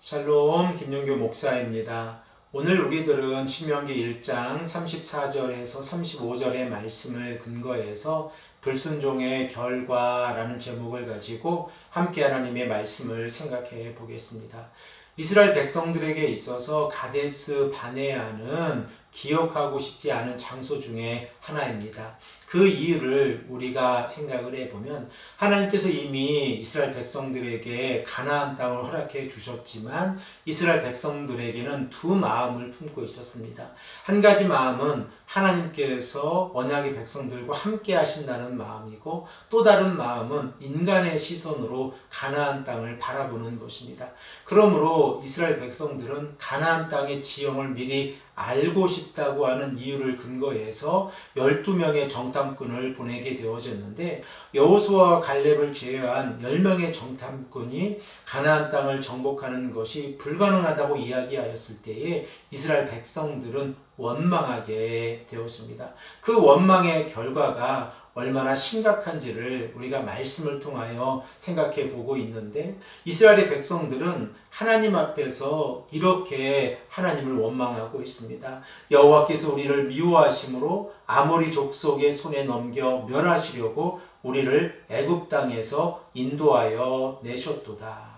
샬롬 김용규 목사입니다. 오늘 우리들은 신명기 1장 34절에서 35절의 말씀을 근거해서 불순종의 결과라는 제목을 가지고 함께 하나님의 말씀을 생각해 보겠습니다. 이스라엘 백성들에게 있어서 가데스 바네아는 기억하고 싶지 않은 장소 중에 하나입니다. 그 이유를 우리가 생각을 해보면 하나님께서 이미 이스라엘 백성들에게 가나안 땅을 허락해 주셨지만 이스라엘 백성들에게는 두 마음을 품고 있었습니다. 한 가지 마음은 하나님께서 언약의 백성들과 함께 하신다는 마음이고, 또 다른 마음은 인간의 시선으로 가나안 땅을 바라보는 것입니다. 그러므로 이스라엘 백성들은 가나안 땅의 지형을 미리 알고 싶다고 하는 이유를 근거해서 12명의 정탐꾼을 보내게 되어졌는데, 여호수아와 갈렙을 제외한 10명의 정탐꾼이 가나안 땅을 정복하는 것이 불가능하다고 이야기하였을 때에 이스라엘 백성들은 원망하게 되었습니다. 그 원망의 결과가 얼마나 심각한지를 우리가 말씀을 통하여 생각해 보고 있는데, 이스라엘의 백성들은 하나님 앞에서 이렇게 하나님을 원망하고 있습니다. 여호와께서 우리를 미워하심으로 아모리 족속의 손에 넘겨 멸하시려고 우리를 애굽 땅에서 인도하여 내셨도다.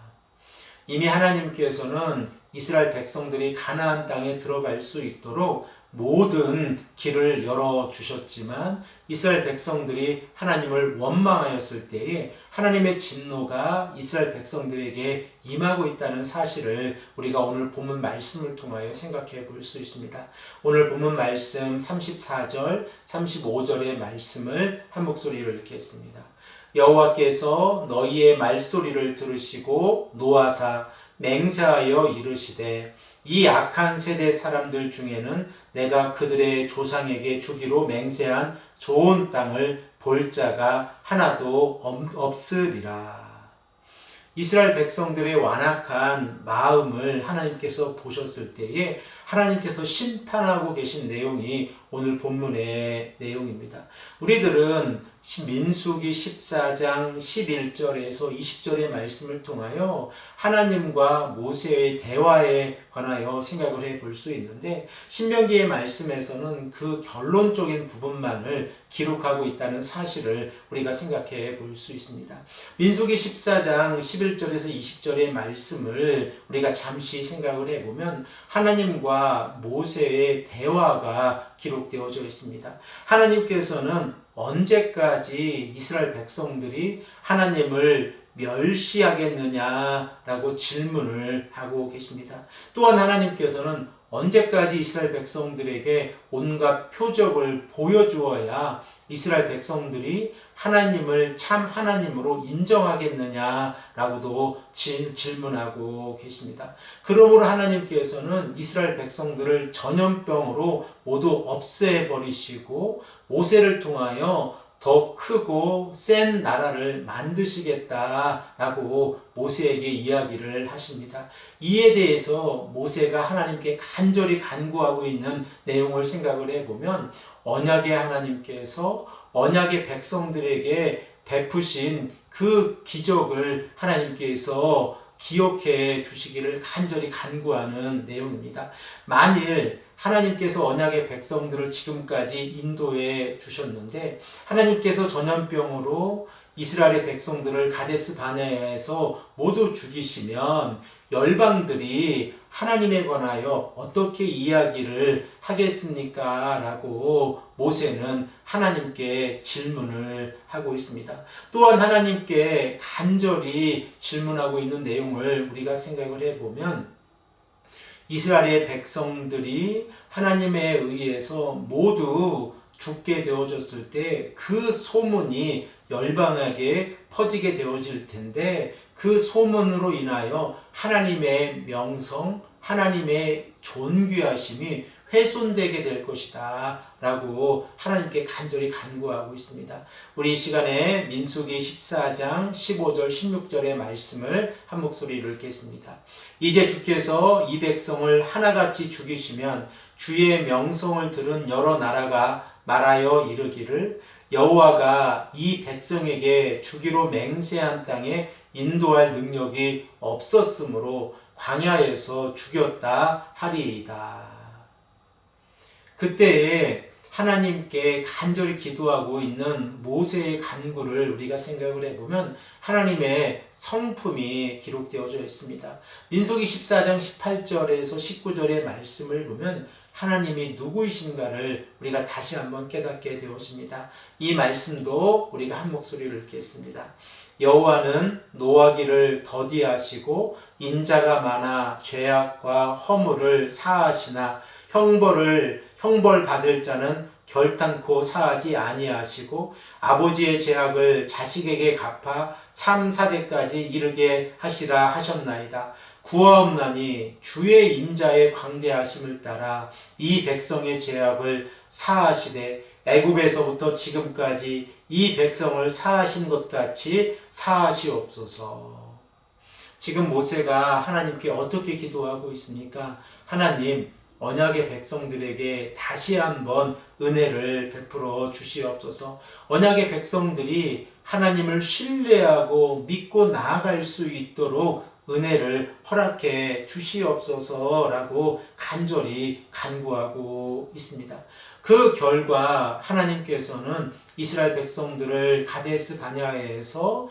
이미 하나님께서는 이스라엘 백성들이 가나안 땅에 들어갈 수 있도록 모든 길을 열어주셨지만 이스라엘 백성들이 하나님을 원망하였을 때에 하나님의 진노가 이스라엘 백성들에게 임하고 있다는 사실을 우리가 오늘 본문 말씀을 통하여 생각해 볼 수 있습니다. 오늘 본문 말씀 34절, 35절의 말씀을 한 목소리로 읽겠습니다. 여호와께서 너희의 말소리를 들으시고 노하사 맹세하여 이르시되 이 악한 세대 사람들 중에는 내가 그들의 조상에게 주기로 맹세한 좋은 땅을 볼 자가 하나도 없으리라. 이스라엘 백성들의 완악한 마음을 하나님께서 보셨을 때에 하나님께서 심판하고 계신 내용이 오늘 본문의 내용입니다. 우리들은 민수기 14장 11절에서 20절의 말씀을 통하여 하나님과 모세의 대화에 관하여 생각을 해볼 수 있는데, 신명기의 말씀에서는 그 결론적인 부분만을 기록하고 있다는 사실을 우리가 생각해 볼 수 있습니다. 민수기 14장 11절에서 20절의 말씀을 우리가 잠시 생각을 해보면 하나님과 모세의 대화가 기록되어져 있습니다. 하나님께서는 언제까지 이스라엘 백성들이 하나님을 멸시하겠느냐라고 질문을 하고 계십니다. 또한 하나님께서는 언제까지 이스라엘 백성들에게 온갖 표적을 보여주어야 이스라엘 백성들이 하나님을 참 하나님으로 인정하겠느냐라고도 질문하고 계십니다. 그러므로 하나님께서는 이스라엘 백성들을 전염병으로 모두 없애버리시고 모세를 통하여 더 크고 센 나라를 만드시겠다라고 모세에게 이야기를 하십니다. 이에 대해서 모세가 하나님께 간절히 간구하고 있는 내용을 생각을 해보면 언약의 하나님께서 언약의 백성들에게 베푸신 그 기적을 하나님께서 기억해 주시기를 간절히 간구하는 내용입니다. 만일 하나님께서 언약의 백성들을 지금까지 인도해 주셨는데 하나님께서 전염병으로 이스라엘의 백성들을 가데스 바네아에서 모두 죽이시면 열방들이 하나님에 관하여 어떻게 이야기를 하겠습니까? 라고 모세는 하나님께 질문을 하고 있습니다. 또한 하나님께 간절히 질문하고 있는 내용을 우리가 생각을 해보면 이스라엘의 백성들이 하나님에 의해서 모두 죽게 되어졌을 때 그 소문이 열방에게 퍼지게 되어질 텐데 그 소문으로 인하여 하나님의 명성, 하나님의 존귀하심이 훼손되게 될 것이다 라고 하나님께 간절히 간구하고 있습니다. 우리 이 시간에 민수기 14장 15절 16절의 말씀을 한 목소리로 읽겠습니다. 이제 주께서 이 백성을 하나같이 죽이시면 주의 명성을 들은 여러 나라가 말하여 이르기를 여호와가 이 백성에게 주기로 맹세한 땅에 인도할 능력이 없었으므로 광야에서 죽였다 하리이다. 그때에 하나님께 간절히 기도하고 있는 모세의 간구를 우리가 생각을 해보면 하나님의 성품이 기록되어져 있습니다. 민수기 14장 18절에서 19절의 말씀을 보면 하나님이 누구이신가를 우리가 다시 한번 깨닫게 되었습니다. 이 말씀도 우리가 한 목소리로 읽겠습니다. 여호와는 노하기를 더디하시고 인자가 많아 죄악과 허물을 사하시나 형벌 받을 자는 결탄코 사하지 아니하시고 아버지의 죄악을 자식에게 갚아 3, 4대까지 이르게 하시라 하셨나이다. 구하옵나니 주의 인자의 광대하심을 따라 이 백성의 죄악을 사하시되 애굽에서부터 지금까지 이 백성을 사하신 것 같이 사하시옵소서. 지금 모세가 하나님께 어떻게 기도하고 있습니까? 하나님, 언약의 백성들에게 다시 한번 은혜를 베풀어 주시옵소서. 언약의 백성들이 하나님을 신뢰하고 믿고 나아갈 수 있도록 은혜를 허락해 주시옵소서라고 간절히 간구하고 있습니다. 그 결과 하나님께서는 이스라엘 백성들을 가데스 바네아에서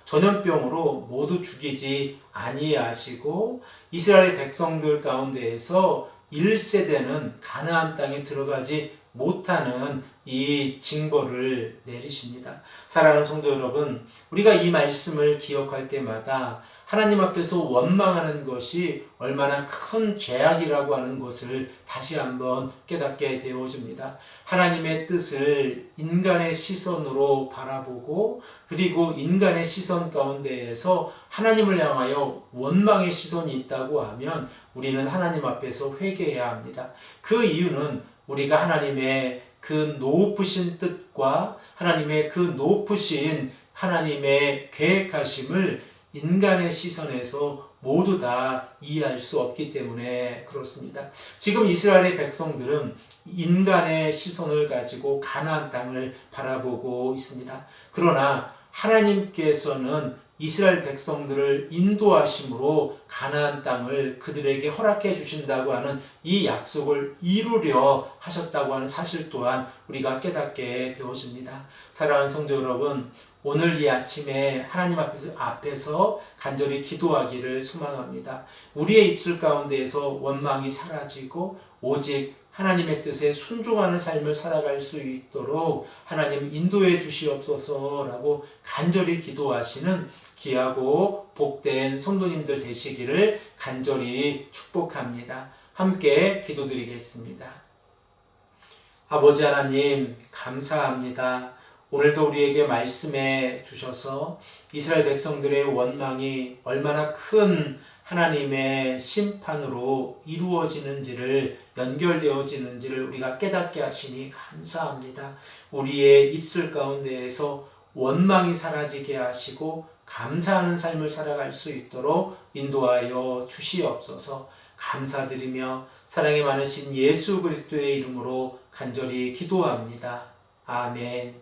전염병으로 모두 죽이지 아니하시고 이스라엘 백성들 가운데에서 1세대는 가나안 땅에 들어가지 못하는 이 징벌을 내리십니다. 사랑하는 성도 여러분, 우리가 이 말씀을 기억할 때마다 하나님 앞에서 원망하는 것이 얼마나 큰 죄악이라고 하는 것을 다시 한번 깨닫게 되어집니다. 하나님의 뜻을 인간의 시선으로 바라보고 그리고 인간의 시선 가운데에서 하나님을 향하여 원망의 시선이 있다고 하면 우리는 하나님 앞에서 회개해야 합니다. 그 이유는 우리가 하나님의 그 높으신 뜻과 하나님의 그 높으신 하나님의 계획하심을 인간의 시선에서 모두 다 이해할 수 없기 때문에 그렇습니다. 지금 이스라엘의 백성들은 인간의 시선을 가지고 가나안 땅을 바라보고 있습니다. 그러나 하나님께서는 이스라엘 백성들을 인도하심으로 가나안 땅을 그들에게 허락해 주신다고 하는 이 약속을 이루려 하셨다고 하는 사실 또한 우리가 깨닫게 되어집니다. 사랑하는 성도 여러분, 오늘 이 아침에 하나님 앞에서 간절히 기도하기를 소망합니다. 우리의 입술 가운데에서 원망이 사라지고 오직 하나님의 뜻에 순종하는 삶을 살아갈 수 있도록 하나님 인도해 주시옵소서라고 간절히 기도하시는 귀하고 복된 성도님들 되시기를 간절히 축복합니다. 함께 기도드리겠습니다. 아버지 하나님, 감사합니다. 오늘도 우리에게 말씀해 주셔서 이스라엘 백성들의 원망이 얼마나 큰 하나님의 심판으로 이루어지는지를, 연결되어지는지를 우리가 깨닫게 하시니 감사합니다. 우리의 입술 가운데에서 원망이 사라지게 하시고 감사하는 삶을 살아갈 수 있도록 인도하여 주시옵소서. 감사드리며 사랑이 많으신 예수 그리스도의 이름으로 간절히 기도합니다. 아멘.